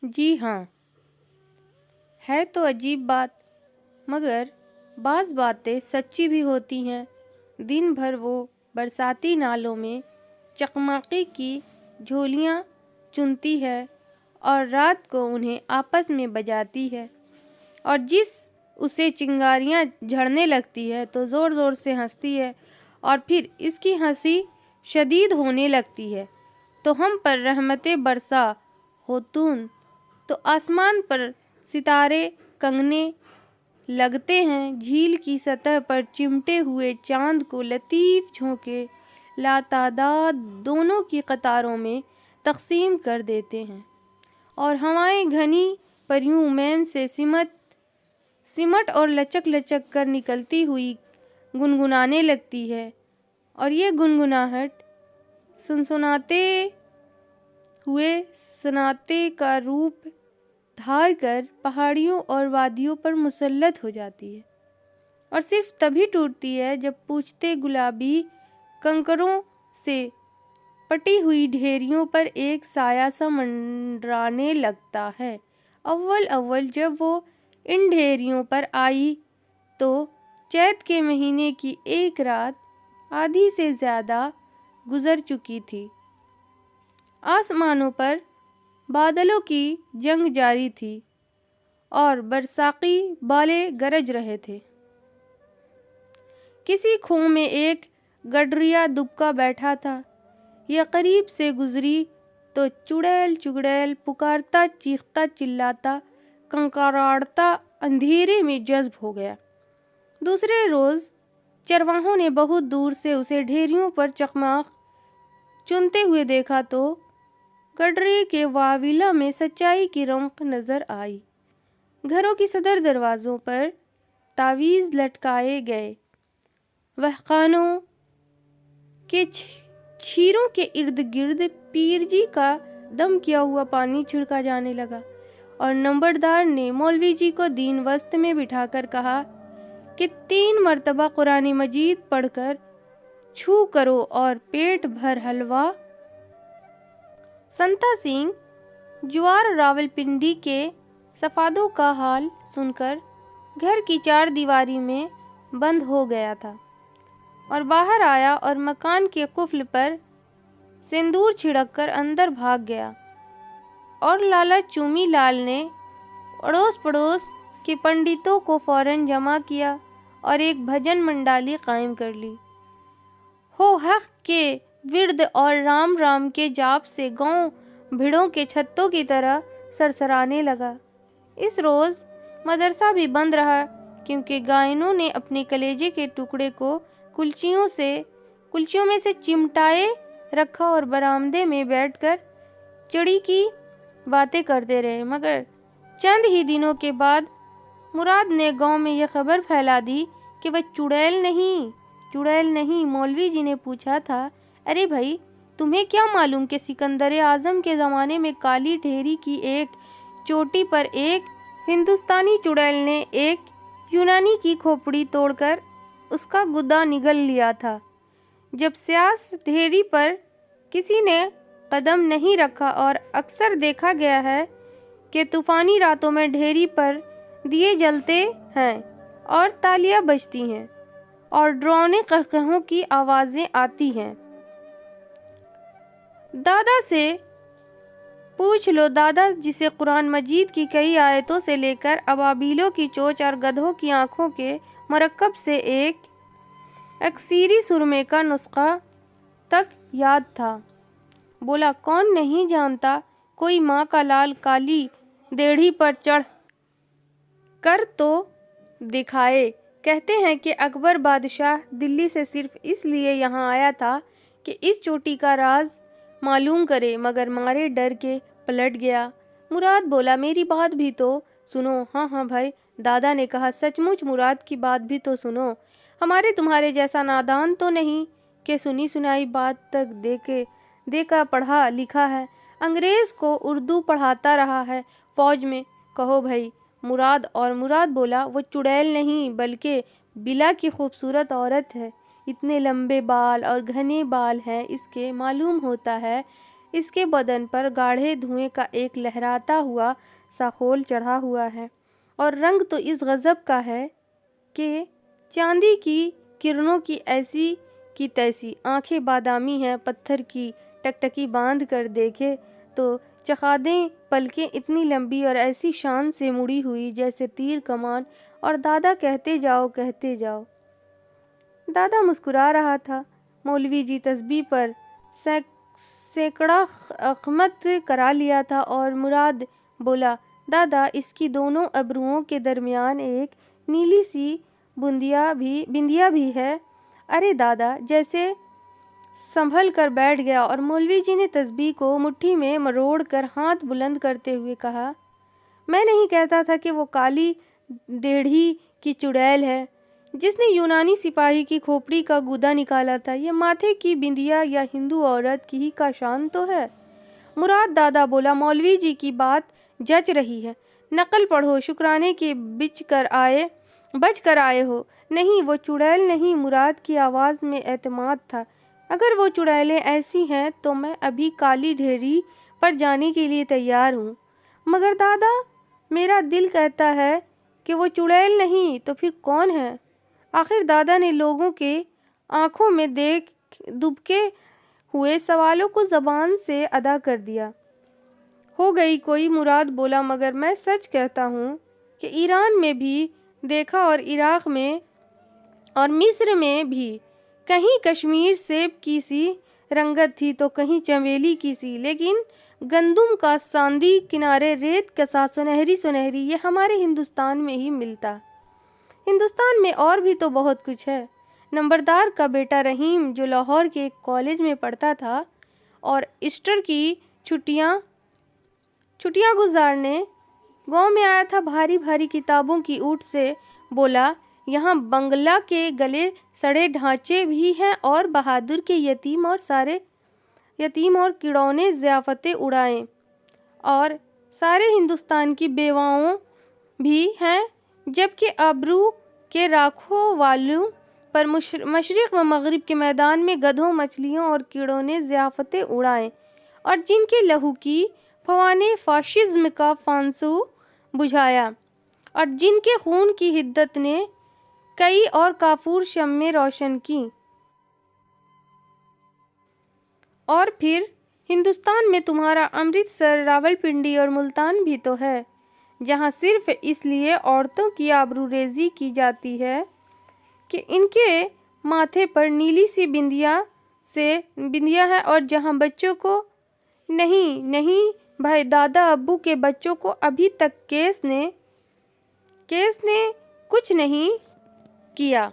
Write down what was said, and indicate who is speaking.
Speaker 1: جی ہاں، ہے تو عجیب بات، مگر بعض باتیں سچی بھی ہوتی ہیں۔ دن بھر وہ برساتی نالوں میں چقماقی کی جھولیاں چنتی ہے اور رات کو انہیں آپس میں بجاتی ہے، اور جس اسے چنگاریاں جھڑنے لگتی ہے تو زور زور سے ہنستی ہے، اور پھر اس کی ہنسی شدید ہونے لگتی ہے تو ہم پر رحمتیں برسا ہوتون، تو آسمان پر ستارے کنگنے لگتے ہیں، جھیل کی سطح پر چمٹے ہوئے چاند کو لطیف جھونکے لاتعداد دونوں کی قطاروں میں تقسیم کر دیتے ہیں، اور ہوائیں گھنی پریوں میم سے سمٹ اور لچک لچک کر نکلتی ہوئی گنگنانے لگتی ہے، اور یہ گنگناہٹ سنسناتے ہوئے سناٹے کا روپ دھار کر پہاڑیوں اور وادیوں پر مسلط ہو جاتی ہے، اور صرف تبھی ٹوٹتی ہے جب پوچھتے گلابی کنکروں سے پٹی ہوئی ڈھیریوں پر ایک سایہ سا منڈرانے لگتا ہے۔ اول جب وہ ان ڈھیریوں پر آئی تو چیت کے مہینے کی ایک رات آدھی سے زیادہ گزر چکی تھی۔ آسمانوں پر بادلوں کی جنگ جاری تھی اور برساقی بالے گرج رہے تھے۔ کسی کھوہ میں ایک گڈریا دبکا بیٹھا تھا، یہ قریب سے گزری تو چڑیل چگڑیل پکارتا چیختا چلاتا کنکراڑتا اندھیرے میں جذب ہو گیا۔ دوسرے روز چرواہوں نے بہت دور سے اسے ڈھیریوں پر چقماق چنتے ہوئے دیکھا تو گڈریے کے واویلا میں سچائی کی رونق نظر آئی۔ گھروں کی صدر دروازوں پر تعویذ لٹکائے گئے، وہخانوں کے چھیروں کے ارد گرد پیر جی کا دم کیا ہوا پانی چھڑکا جانے لگا، اور نمبردار نے مولوی جی کو دین وسط میں بٹھا کر کہا کہ 3 مرتبہ قرآن مجید پڑھ کر چھو کرو اور پیٹ بھر حلوہ۔ سنتا سنگھ جوار راولپنڈی کے صفادوں کا حال سن کر گھر کی 4 دیواری میں بند ہو گیا تھا، اور باہر آیا اور مکان کے قفل پر سندور چھڑک کر اندر بھاگ گیا، اور لالا چومی لال نے اڑوس پڑوس کے پنڈتوں کو فوراً جمع کیا اور ایک بھجن منڈالی قائم کر لی۔ ہو حق کے ورد اور رام رام کے جاپ سے گاؤں بھیڑوں کے چھتوں کی طرح سرسرانے لگا۔ اس روز مدرسہ بھی بند رہا، کیونکہ گائنوں نے اپنے کلیجے کے ٹکڑے کو کلچیوں میں سے چمٹائے رکھا اور برآمدے میں بیٹھ کر چڑی کی باتیں کرتے رہے۔ مگر چند ہی دنوں کے بعد مراد نے گاؤں میں یہ خبر پھیلا دی کہ وہ چڑیل نہیں۔ مولوی جی نے پوچھا تھا، ارے بھائی، تمہیں کیا معلوم کہ سکندر اعظم کے زمانے میں کالی ڈھیری کی ایک چوٹی پر ایک ہندوستانی چڑیل نے ایک یونانی کی کھوپڑی توڑ کر اس کا گدا نگل لیا تھا۔ جب سیاس ڈھیری پر کسی نے قدم نہیں رکھا، اور اکثر دیکھا گیا ہے کہ طوفانی راتوں میں ڈھیری پر دیے جلتے ہیں اور تالیاں بجتی ہیں اور ڈراؤنے قہقہوں کی آوازیں آتی ہیں۔ دادا سے پوچھ لو، دادا جسے قرآن مجید کی کئی آیتوں سے لے کر ابابیلوں کی چونچ اور گدھوں کی آنکھوں کے مرکب سے ایک اکسیری سرمے کا نسخہ تک یاد تھا، بولا، کون نہیں جانتا؟ کوئی ماں کا لال کالی دیڑھی پر چڑھ کر تو دکھائے۔ کہتے ہیں کہ اکبر بادشاہ دلی سے صرف اس لیے یہاں آیا تھا کہ اس چوٹی کا راز معلوم کرے، مگر مارے ڈر کے پلٹ گیا۔ مراد بولا، میری بات بھی تو سنو۔ ہاں بھائی، دادا نے کہا، سچ مچ مراد کی بات بھی تو سنو۔ ہمارے تمہارے جیسا نادان تو نہیں کہ سنی سنائی بات تک دیکھا پڑھا لکھا ہے، انگریز کو اردو پڑھاتا رہا ہے فوج میں۔ کہو بھائی۔ مراد بولا، وہ چڑیل نہیں بلکہ بلا کی خوبصورت عورت ہے، اتنے لمبے بال اور گھنے بال ہیں اس کے، معلوم ہوتا ہے اس کے بدن پر گاڑھے دھوئیں کا ایک لہراتا ہوا سا خول چڑھا ہوا ہے، اور رنگ تو اس غضب کا ہے کہ چاندی کی کرنوں کی ایسی کی تیسی آنکھیں بادامی ہیں، پتھر کی ٹکٹکی باندھ کر دیکھے تو چخادیں پلکیں اتنی لمبی اور ایسی شان سے مڑی ہوئی جیسے تیر کمان، اور دادا کہتے جاؤ کہتے جاؤ۔ دادا مسکرا رہا تھا۔ مولوی جی تسبیح پر سینکڑا خمت کرا لیا تھا، اور مراد بولا، دادا اس کی دونوں ابروؤں کے درمیان ایک نیلی سی بندیا بھی ہے۔ ارے دادا جیسے سنبھل کر بیٹھ گیا، اور مولوی جی نے تسبیح کو مٹھی میں مروڑ کر ہاتھ بلند کرتے ہوئے کہا، میں نہیں کہتا تھا کہ وہ کالی دیڑھی کی چڑیل ہے جس نے یونانی سپاہی کی کھوپڑی کا گودا نکالا تھا۔ یہ ماتھے کی بندیا یا ہندو عورت کی ہی کا شان تو ہے۔ مراد دادا بولا، مولوی جی کی بات جچ رہی ہے، نقل پڑھو، شکرانے کے بچ کر آئے ہو۔ نہیں وہ چڑیل نہیں۔ مراد کی آواز میں اعتماد تھا۔ اگر وہ چڑیلیں ایسی ہیں تو میں ابھی کالی ڈھیری پر جانے کے لیے تیار ہوں، مگر دادا میرا دل کہتا ہے کہ وہ چڑیل نہیں تو پھر کون ہے؟ آخر دادا نے لوگوں کے آنکھوں میں دبکے ہوئے سوالوں کو زبان سے ادا کر دیا۔ ہو گئی کوئی؟ مراد بولا، مگر میں سچ کہتا ہوں کہ ایران میں بھی دیکھا، اور عراق میں اور مصر میں بھی، کہیں کشمیر سیب کی سی رنگت تھی تو کہیں چنبیلی کی سی، لیکن گندم کا ساندی کنارے ریت کا سا سنہری یہ ہمارے ہندوستان میں ہی ملتا۔ ہندوستان میں اور بھی تو بہت کچھ ہے۔ نمبردار کا بیٹا رحیم جو لاہور کے ایک کالج میں پڑھتا تھا اور ایسٹر کی چھٹیاں گزارنے گاؤں میں آیا تھا، بھاری بھاری کتابوں کی اوٹ سے بولا، یہاں بنگلہ کے گلے سڑے ڈھانچے بھی ہیں، اور بہادر کے یتیم اور کڑونے ضیافتیں اڑائیں، اور سارے ہندوستان کی بیواؤں بھی ہیں، جبکہ ابرو کے راکھوں والوں پر مشرق و مغرب کے میدان میں گدھوں، مچھلیوں اور کیڑوں نے ضیافتیں اڑائیں، اور جن کے لہو کی فوواں نے فاشزم کا فانسو بجھایا، اور جن کے خون کی حدت نے کئی اور کافور شمعیں روشن کیں۔ اور پھر ہندوستان میں تمہارا امرتسر، راولپنڈی اور ملتان بھی تو ہے، جہاں صرف اس لیے عورتوں کی آبرو ریزی کی جاتی ہے کہ ان کے ماتھے پر نیلی سی بندیا ہے، اور جہاں بچوں کو نہیں بھائی، دادا ابو کے بچوں کو ابھی تک کیس نے کچھ نہیں کیا۔